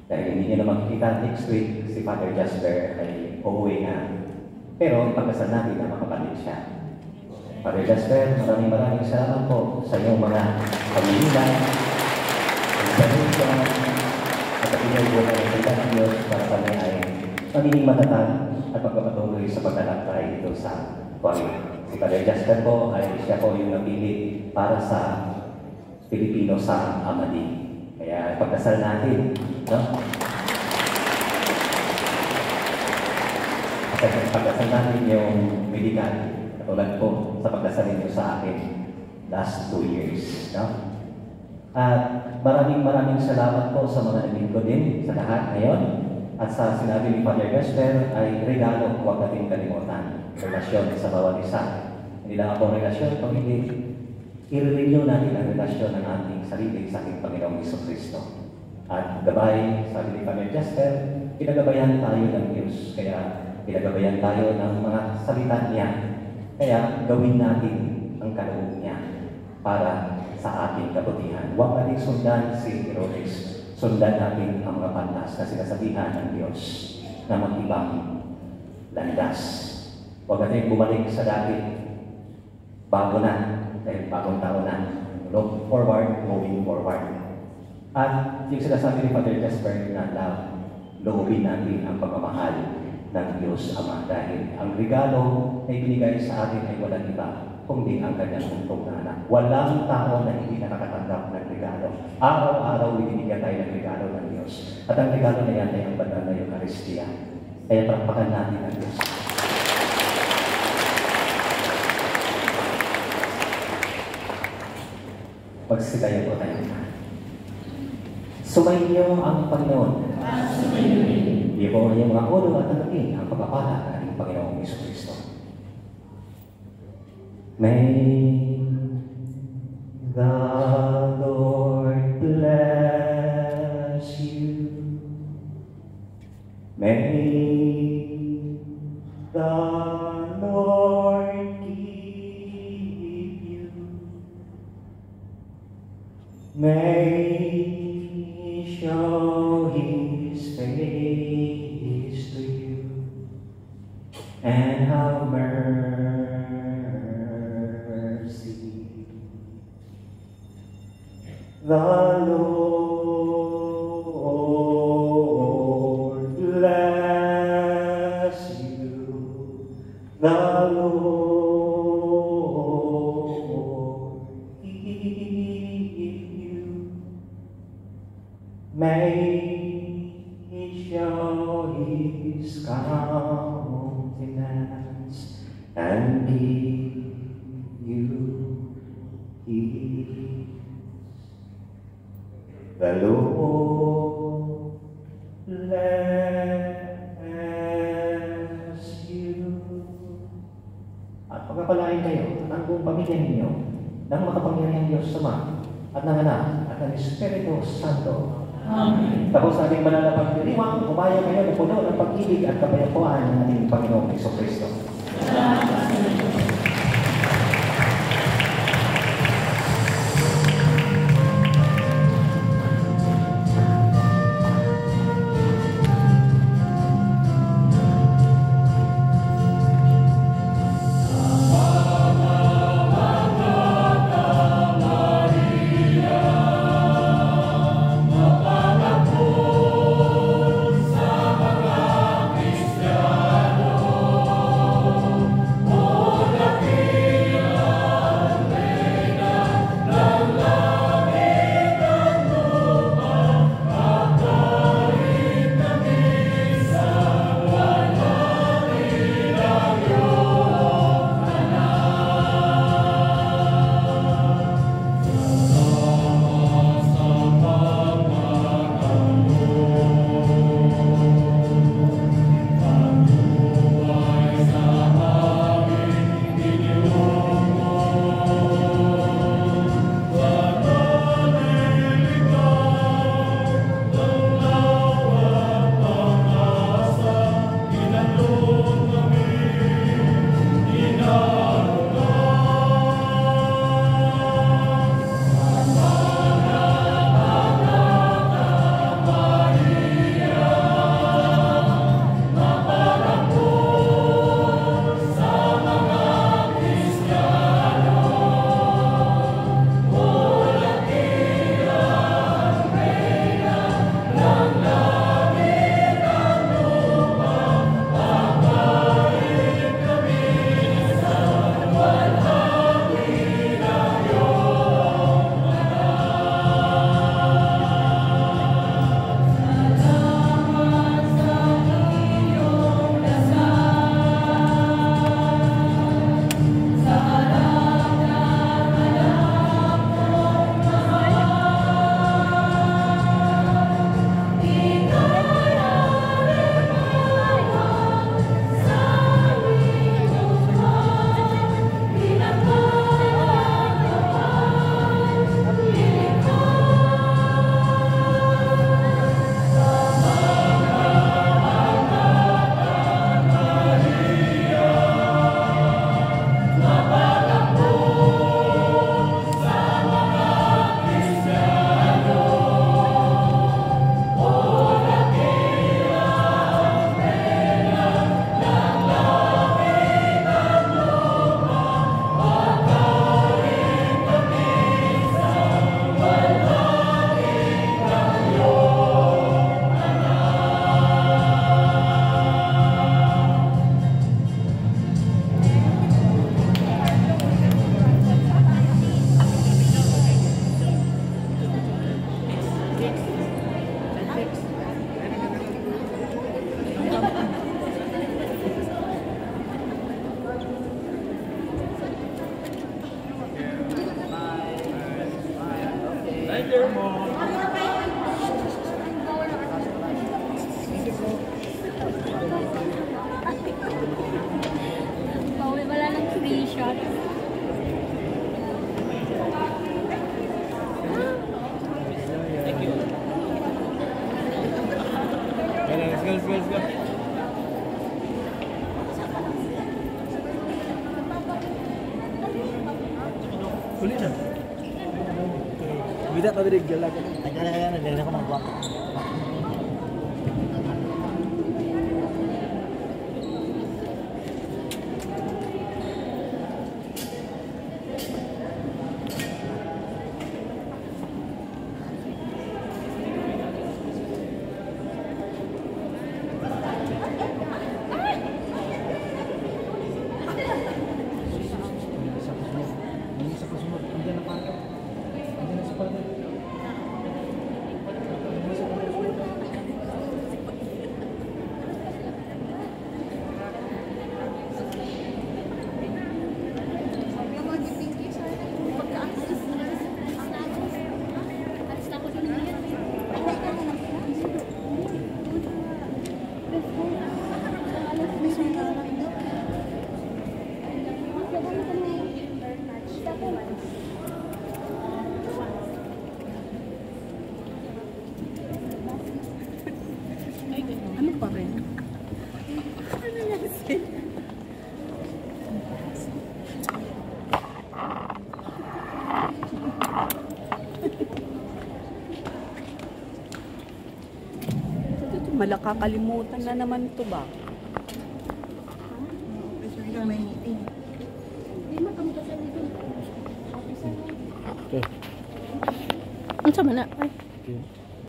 Dahil hindi nyo na makikita next week, si Father Jasper ay uuwi na. Pero ipagkasal natin na makapatid siya. Father Jasper, maraming salamat po sa iyong mga pamilya, intervention, at patuloy po na nagsalita ng Diyos para kami ay magiging matatag at magpapatuloy sa paglalakbay dito sa Tuwalin. Si Father Jasper po ay siya po yung napili para sa Pilipino sa Amadi. Kaya pagdasal natin, no? At pagdasal natin yung medical, katulad po sa pagdasal ninyo sa akin last 2 years, no? At maraming salamat po sa mga nalingkod din sa lahat ngayon. At sa sinabi ni Father Jasper ay regalo, huwag natin kalimutan. Relasyon sa bawat isa. Hindi lang ako relasyon, kung hindi i-renew natin ang relasyon ng ating sarili sa ating Panginoong Jesucristo. At gabay, sabi ni Father Jasper, pinagabayan tayo ng Diyos. Kaya pinagabayan tayo ng mga salita niya. Kaya gawin natin ang kaloob niya para sa ating kabutihan. Huwag natin sundan si Herodes. Sundan natin ang mga pantas na sinasabihan ng Diyos na mag-ibang landas. Huwag natin bumalik sa dati. Bago na. Dahil bagong taon na, look forward, moving forward. At yung sinasabi ni Father Jasper na loobin natin ang pagmamahal ng Diyos Ama dahil ang regalo na ibinigay sa atin ay walang iba kundi ang kanyang buntong na anak. Walang tao na hindi nakakatanggap ng regalo. Araw-araw ibinigyan tayo ng regalo ng Diyos. At ang regalo na yan ay ang banal na Eucharistia. Kaya palakpakan natin ang Diyos. Pagsigayan po tayo. Sumainyo ang Panginoon. Hindi po ang iyong mga ulo at tanggapin ang pagpapala ng ating Panginoong Jesucristo. May the Lord bless you. May the Lord keep you. May He show His face to you and have mercy The Lord bless you. The Lord keep you. May He show His countenance and give you peace. The Lord bless you. At pagpapalain kayo ng buong pamilya ninyo ng makapangyarihang Diyos Ama at ng Anak at ng Espiritu Santo. Amen. Tapos sa ating banal na pagdiriwang, umaya kayo ng puno ng pag-ibig at kapayapaan ng ating Panginoong Jesucristo. Salamat sa Diyos. Pauwi wala ng screenshot. Let's go. Kulit na. Bida pa birig gala ka. Nagala ko ng guwap. Malakakalimutan na naman ito ba? May meeting. Okay. Ano sa mana? Ay.